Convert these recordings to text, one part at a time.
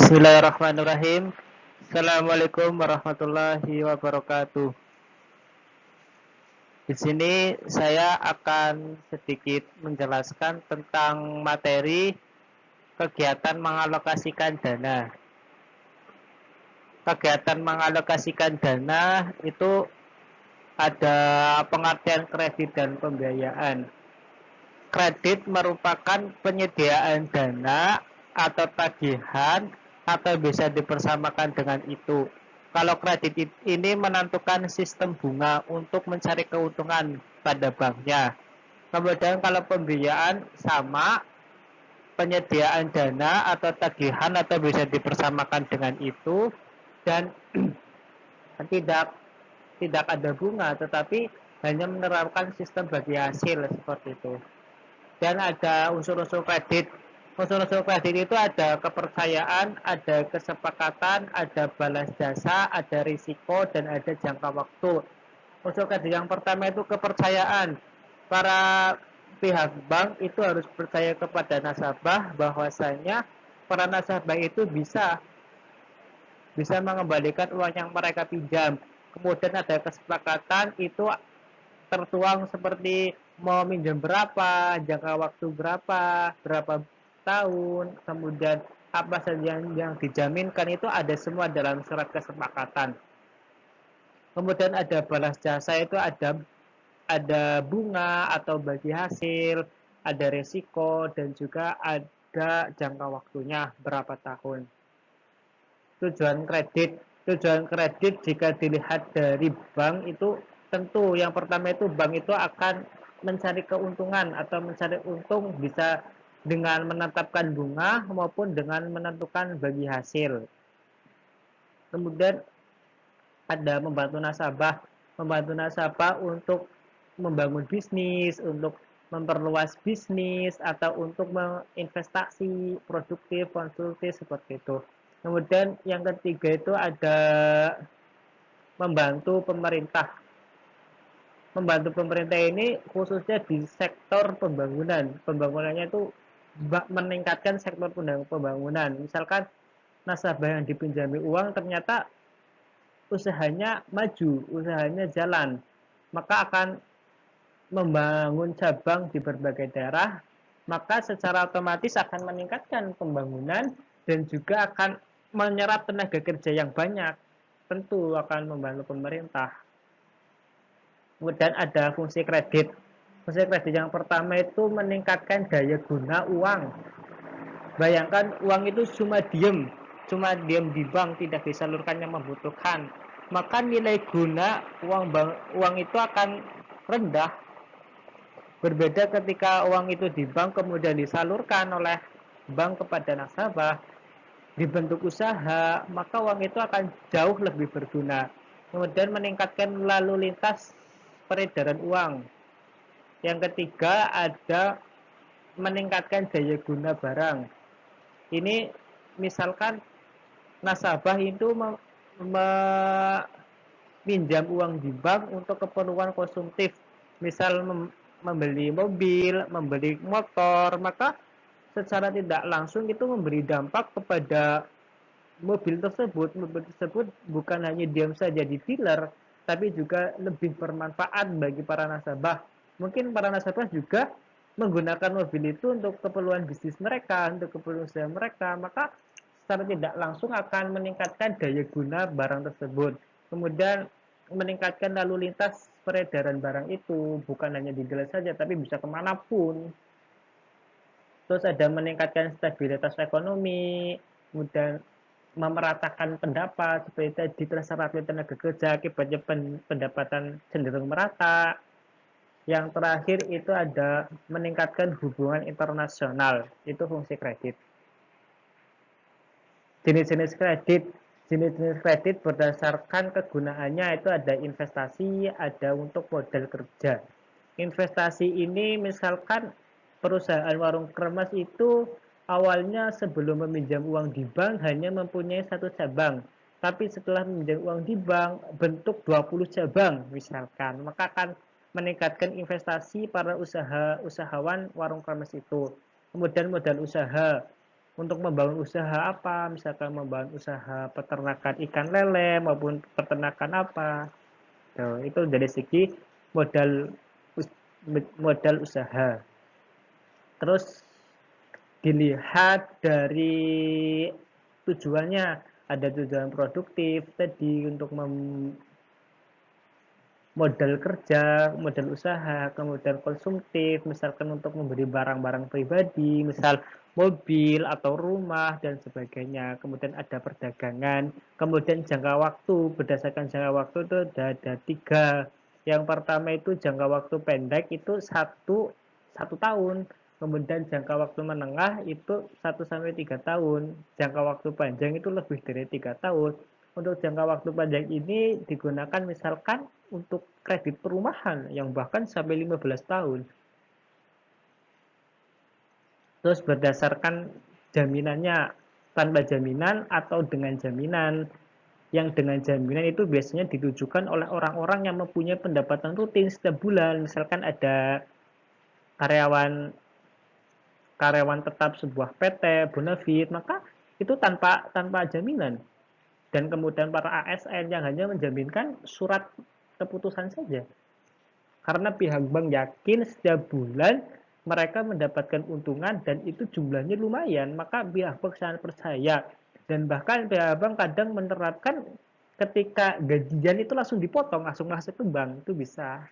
Bismillahirrahmanirrahim. Assalamualaikum warahmatullahi wabarakatuh. Di sini saya akan sedikit menjelaskan tentang materi kegiatan mengalokasikan dana. Kegiatan mengalokasikan dana itu ada pengertian kredit dan pembiayaan. Kredit merupakan penyediaan dana atau tagihan atau bisa dipersamakan dengan itu. Kalau kredit ini menentukan sistem bunga untuk mencari keuntungan pada banknya. Kemudian kalau pembiayaan sama, penyediaan dana atau tagihan atau bisa dipersamakan dengan itu, dan tidak tidak ada bunga, tetapi hanya menerapkan sistem bagi hasil seperti itu. Dan ada unsur-unsur kredit. Unsur-unsur kredit itu ada kepercayaan, ada kesepakatan, ada balas jasa, ada risiko, dan ada jangka waktu. Unsur kredit yang pertama itu kepercayaan. Para pihak bank itu harus percaya kepada nasabah bahwasanya para nasabah itu bisa mengembalikan uang yang mereka pinjam. Kemudian ada kesepakatan, itu tertuang seperti mau minjem berapa, jangka waktu berapa tahun, kemudian apa saja yang dijaminkan, itu ada semua dalam surat kesepakatan. Kemudian ada balas jasa, itu ada bunga atau bagi hasil, ada resiko, dan juga ada jangka waktunya berapa tahun. Tujuan kredit jika dilihat dari bank itu tentu yang pertama itu bank itu akan mencari keuntungan atau mencari untung, bisa dengan menetapkan bunga maupun dengan menentukan bagi hasil. Kemudian ada membantu nasabah untuk membangun bisnis, untuk memperluas bisnis, atau untuk menginvestasi produktif, konsumtif, seperti itu. Kemudian yang ketiga itu ada membantu pemerintah. Membantu pemerintah ini khususnya di sektor pembangunan. Pembangunannya itu meningkatkan sektor pembangunan. Misalkan nasabah yang dipinjami uang ternyata usahanya maju, usahanya jalan, maka akan membangun cabang di berbagai daerah, maka secara otomatis akan meningkatkan pembangunan dan juga akan menyerap tenaga kerja yang banyak, tentu akan membantu pemerintah. Kemudian ada fungsi kredit. Fungsi kredit yang pertama itu meningkatkan daya guna uang. Bayangkan uang itu cuma diam di bank, tidak disalurkan yang membutuhkan, maka nilai guna uang itu akan rendah. Berbeda ketika uang itu di bank kemudian disalurkan oleh bank kepada nasabah, dibentuk usaha, maka uang itu akan jauh lebih berguna. Kemudian meningkatkan lalu lintas peredaran uang. Yang ketiga ada meningkatkan daya guna barang. Ini misalkan nasabah itu meminjam uang di bank untuk keperluan konsumtif, misal membeli mobil, membeli motor, maka secara tidak langsung itu memberi dampak kepada mobil tersebut. Mobil tersebut bukan hanya diam saja di dealer, tapi juga lebih bermanfaat bagi para nasabah. Mungkin para nasabah juga menggunakan mobil itu untuk keperluan bisnis mereka, untuk keperluan usaha mereka, maka secara tidak langsung akan meningkatkan daya guna barang tersebut. Kemudian meningkatkan lalu lintas peredaran barang itu, bukan hanya di dealer saja, tapi bisa kemanapun. Terus ada meningkatkan stabilitas ekonomi, kemudian memeratakan pendapat, seperti tadi terserapnya tenaga kerja, akibatnya pendapatan cenderung merata. Yang terakhir itu ada meningkatkan hubungan internasional, itu fungsi kredit. Jenis-jenis kredit berdasarkan kegunaannya itu ada investasi, ada untuk modal kerja. Investasi ini misalkan perusahaan warung kremes itu awalnya sebelum meminjam uang di bank hanya mempunyai satu cabang, tapi setelah meminjam uang di bank bentuk 20 cabang misalkan, maka akan meningkatkan investasi para usahawan warung kremes itu. Kemudian modal usaha. untuk membangun usaha apa, misalkan membangun usaha peternakan ikan lele maupun peternakan apa. Tuh, itu dari segi modal modal usaha. Terus dilihat dari tujuannya, ada tujuan produktif tadi untuk modal kerja, modal usaha, kemudian konsumtif, misalkan untuk membeli barang-barang pribadi, misal mobil atau rumah dan sebagainya. Kemudian ada perdagangan, kemudian jangka waktu, berdasarkan jangka waktu itu ada tiga. Yang pertama itu jangka waktu pendek itu satu tahun, kemudian jangka waktu menengah itu 1 sampai 3 tahun, jangka waktu panjang itu lebih dari 3 tahun. Untuk jangka waktu panjang ini digunakan misalkan untuk kredit perumahan yang bahkan sampai 15 tahun. Terus berdasarkan jaminannya, tanpa jaminan atau dengan jaminan. Yang dengan jaminan itu biasanya ditujukan oleh orang-orang yang mempunyai pendapatan rutin setiap bulan. Misalkan ada karyawan karyawan tetap sebuah PT, Bonafit, maka itu tanpa jaminan. Dan kemudian para ASN yang hanya menjaminkan surat keputusan saja. Karena pihak bank yakin setiap bulan mereka mendapatkan untungan dan itu jumlahnya lumayan, maka pihak bank sangat percaya. Dan bahkan pihak bank kadang menerapkan ketika gajian itu langsung dipotong, langsung masuk ke bank, itu bisa.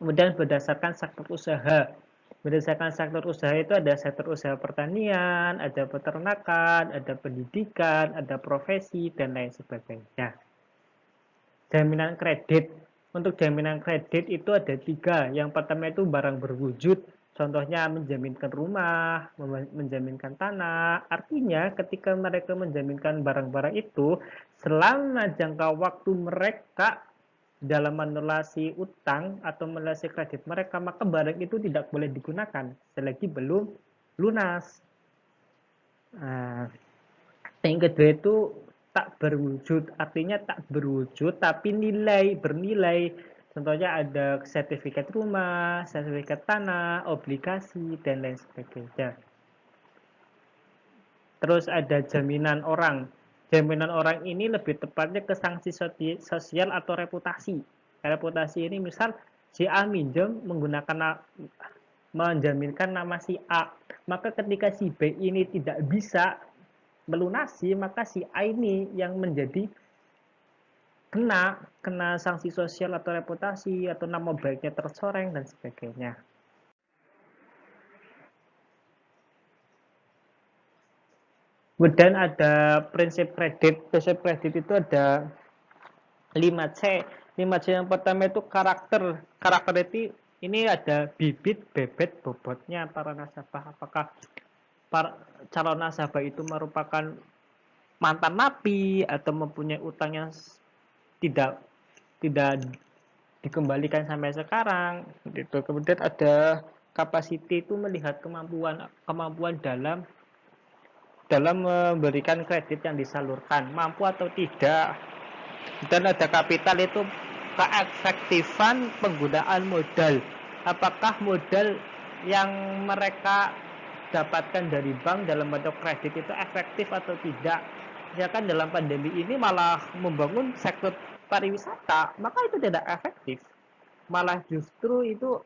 Kemudian berdasarkan sektor usaha. Berdasarkan sektor usaha itu ada sektor usaha pertanian, ada peternakan, ada pendidikan, ada profesi, dan lain sebagainya. Jaminan kredit. Untuk jaminan kredit itu ada tiga. Yang pertama itu barang berwujud. Contohnya menjaminkan rumah, menjaminkan tanah. Artinya ketika mereka menjaminkan barang-barang itu, selama jangka waktu mereka dalam melunasi utang atau melunasi kredit mereka, maka barang itu tidak boleh digunakan selagi belum lunas. Nah, yang kedua itu tak berwujud, artinya tak berwujud tapi bernilai. Contohnya ada sertifikat rumah, sertifikat tanah, obligasi, dan lain sebagainya. Terus ada jaminan orang. Jaminan orang ini lebih tepatnya ke sanksi sosial atau reputasi. Reputasi ini misal si A minjem menggunakan menjaminkan nama si A. Maka ketika si B ini tidak bisa melunasi, maka si A ini yang menjadi kena sanksi sosial atau reputasi atau nama baiknya tercoreng dan sebagainya. Kemudian ada prinsip kredit. Prinsip kredit itu ada 5C. 5C yang pertama itu karakter. Karakter itu ini ada bibit, bebet, bobotnya para nasabah. Apakah para calon nasabah itu merupakan mantan napi atau mempunyai utang yang tidak tidak dikembalikan sampai sekarang gitu. Kemudian ada capacity itu melihat kemampuan dalam memberikan kredit yang disalurkan, mampu atau tidak. Dan ada kapital itu keefektifan penggunaan modal. Apakah modal yang mereka dapatkan dari bank dalam bentuk kredit itu efektif atau tidak. Misalkan dalam pandemi ini malah membangun sektor pariwisata, maka itu tidak efektif. Malah justru itu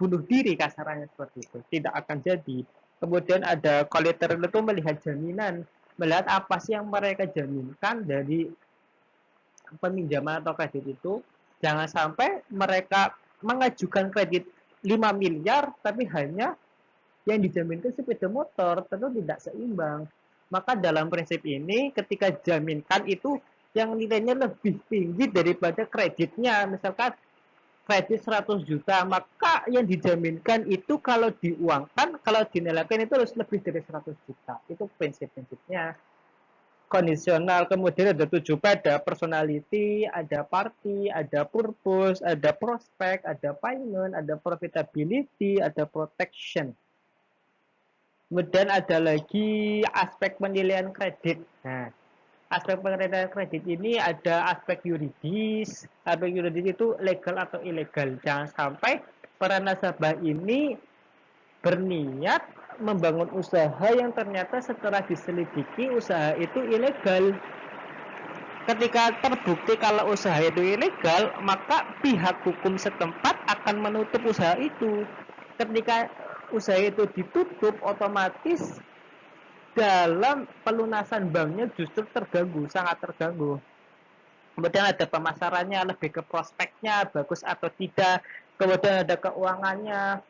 bunuh diri kasarannya seperti itu. Tidak akan jadi. Kemudian ada collateral itu melihat jaminan, melihat apa sih yang mereka jaminkan dari peminjaman atau kredit itu. Jangan sampai mereka mengajukan kredit 5 miliar tapi hanya yang dijaminkan sepeda motor, tentu tidak seimbang. Maka dalam prinsip ini ketika jaminkan itu yang nilainya lebih tinggi daripada kreditnya, misalkan kredit 100 juta, maka yang dijaminkan itu kalau diuangkan, kalau dinilaikan itu harus lebih dari 100 juta. Itu prinsip-prinsipnya. Kondisional, kemudian ada 7P, ada personality, ada party, ada purpose, ada prospek, ada payment, ada profitability, ada protection. Kemudian ada lagi aspek penilaian kredit. Nah, aspek penilaian kredit ini ada aspek yuridis. Aspek yuridis itu legal atau ilegal. Jangan sampai para nasabah ini berniat membangun usaha yang ternyata setelah diselidiki usaha itu ilegal. Ketika terbukti kalau usaha itu ilegal, maka pihak hukum setempat akan menutup usaha itu. Ketika usaha itu ditutup, otomatis dalam pelunasan banknya justru terganggu, sangat terganggu. Kemudian ada pemasarannya, lebih ke prospeknya, bagus atau tidak. Kemudian ada keuangannya,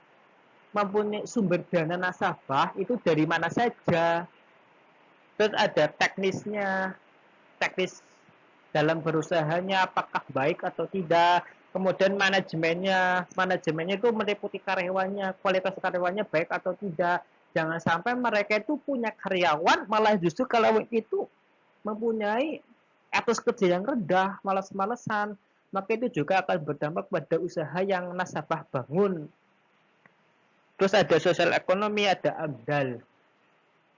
mempunyai sumber dana nasabah itu dari mana saja. Terus ada teknisnya, teknis dalam berusahanya apakah baik atau tidak. Kemudian manajemennya itu meliputi karyawannya, kualitas karyawannya baik atau tidak. Jangan sampai mereka itu punya karyawan malah justru kalau itu mempunyai etos kerja yang rendah, malas-malesan, maka itu juga akan berdampak pada usaha yang nasabah bangun. Terus ada sosial ekonomi, ada AMDAL.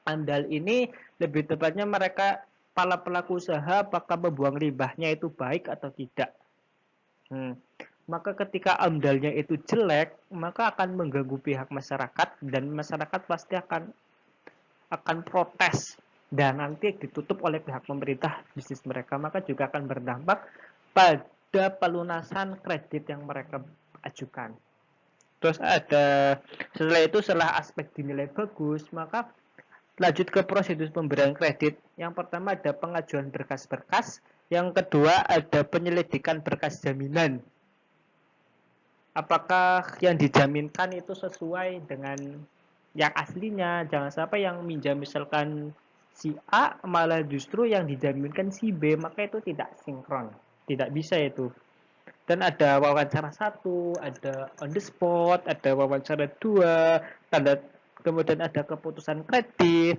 AMDAL ini lebih tepatnya mereka para pelaku usaha apakah membuang limbahnya itu baik atau tidak. Maka ketika AMDALnya itu jelek, maka akan mengganggu pihak masyarakat dan masyarakat pasti akan protes dan nanti ditutup oleh pihak pemerintah bisnis mereka, maka juga akan berdampak pada pelunasan kredit yang mereka ajukan. Terus setelah aspek dinilai bagus, maka lanjut ke prosedur pemberian kredit. Yang pertama ada pengajuan berkas-berkas, yang kedua ada penyelidikan berkas jaminan. Apakah yang dijaminkan itu sesuai dengan yang aslinya? Jangan sampai yang minjam misalkan si A malah justru yang dijaminkan si B, maka itu tidak sinkron, tidak bisa itu. Dan ada wawancara 1, ada on the spot, ada wawancara 2, kemudian ada keputusan kredit,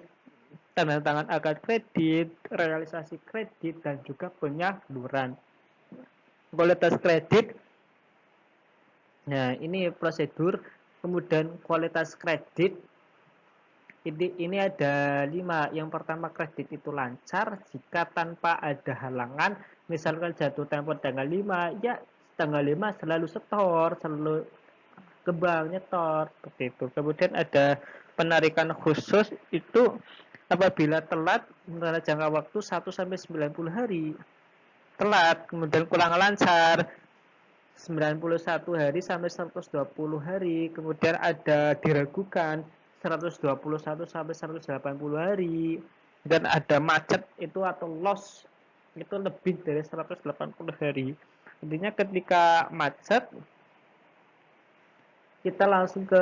tanda tangan akad kredit, realisasi kredit, dan juga penyaluran. Kualitas kredit, nah ini prosedur, kemudian kualitas kredit, ini ada 5. Yang pertama, kredit itu lancar jika tanpa ada halangan, misalkan jatuh tempo tanggal 5, ya tanggal 5 selalu setor, selalu ke bank nyetor, seperti itu. Kemudian ada penarikan khusus, itu apabila telat dalam jangka waktu 1-90 hari. Telat, kemudian kurang lancar 91 hari sampai 120 hari, kemudian ada diragukan 121 sampai 180 hari, dan ada macet itu atau loss itu lebih dari 180 hari. Intinya ketika macet kita langsung ke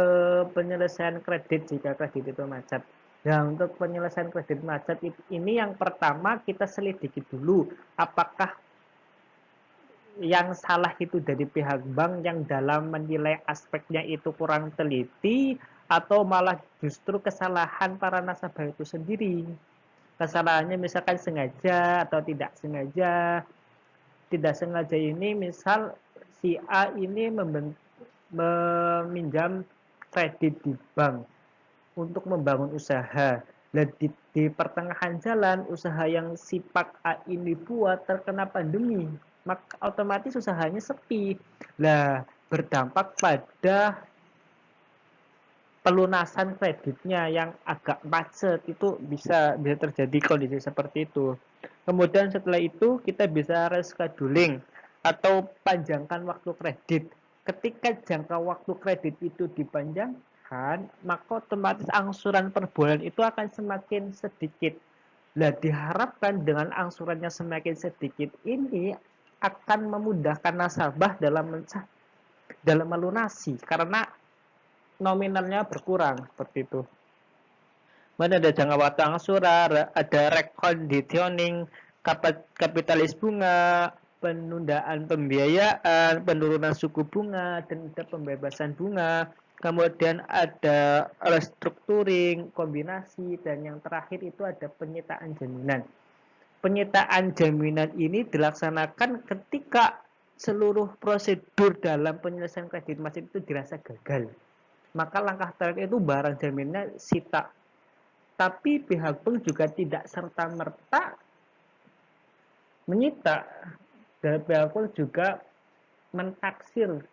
penyelesaian kredit jika kredit itu macet. Nah, untuk penyelesaian kredit macet ini yang pertama kita selidiki dulu apakah yang salah itu dari pihak bank yang dalam menilai aspeknya itu kurang teliti atau malah justru kesalahan para nasabah itu sendiri. Kesalahannya misalkan sengaja atau tidak sengaja. Tidak sengaja ini misal si A ini meminjam kredit di bank untuk membangun usaha. Dan di pertengahan jalan usaha yang si Pak A ini buat terkena pandemi, maka otomatis usahanya sepi. Nah, berdampak pada pelunasan kreditnya yang agak macet, itu bisa terjadi kondisi seperti itu. Kemudian setelah itu kita bisa rescheduling atau panjangkan waktu kredit. Ketika jangka waktu kredit itu dipanjangkan, maka otomatis angsuran per bulan itu akan semakin sedikit. Nah, diharapkan dengan angsurannya semakin sedikit ini akan memudahkan nasabah dalam melunasi karena nominalnya berkurang seperti itu. Kemudian ada jangka waktu angsuran, ada reconditioning, kapitalis bunga, penundaan pembiayaan, penurunan suku bunga, dan ada pembebasan bunga. Kemudian ada restructuring, kombinasi, dan yang terakhir itu ada penyitaan jaminan. Penyitaan jaminan ini dilaksanakan ketika seluruh prosedur dalam penyelesaian kredit macet itu dirasa gagal. Maka langkah terakhir itu barang jaminnya sita. Tapi pihak bank juga tidak serta-merta menyita. Dan pihak bank juga mentaksir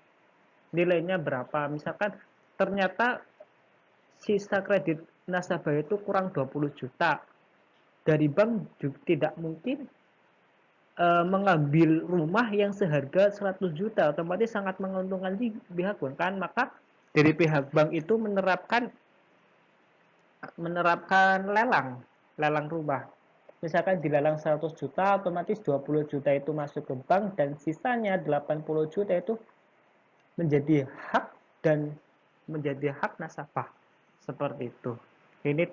nilainya berapa. Misalkan ternyata sisa kredit nasabah itu kurang 20 juta. Dari bank juga tidak mungkin mengambil rumah yang seharga 100 juta, otomatis sangat menguntungkan di pihak bank kan. Maka dari pihak bank itu menerapkan lelang rumah. Misalkan dilelang 100 juta, otomatis 20 juta itu masuk ke bank dan sisanya 80 juta itu menjadi hak dan menjadi hak nasabah. Seperti itu. Ini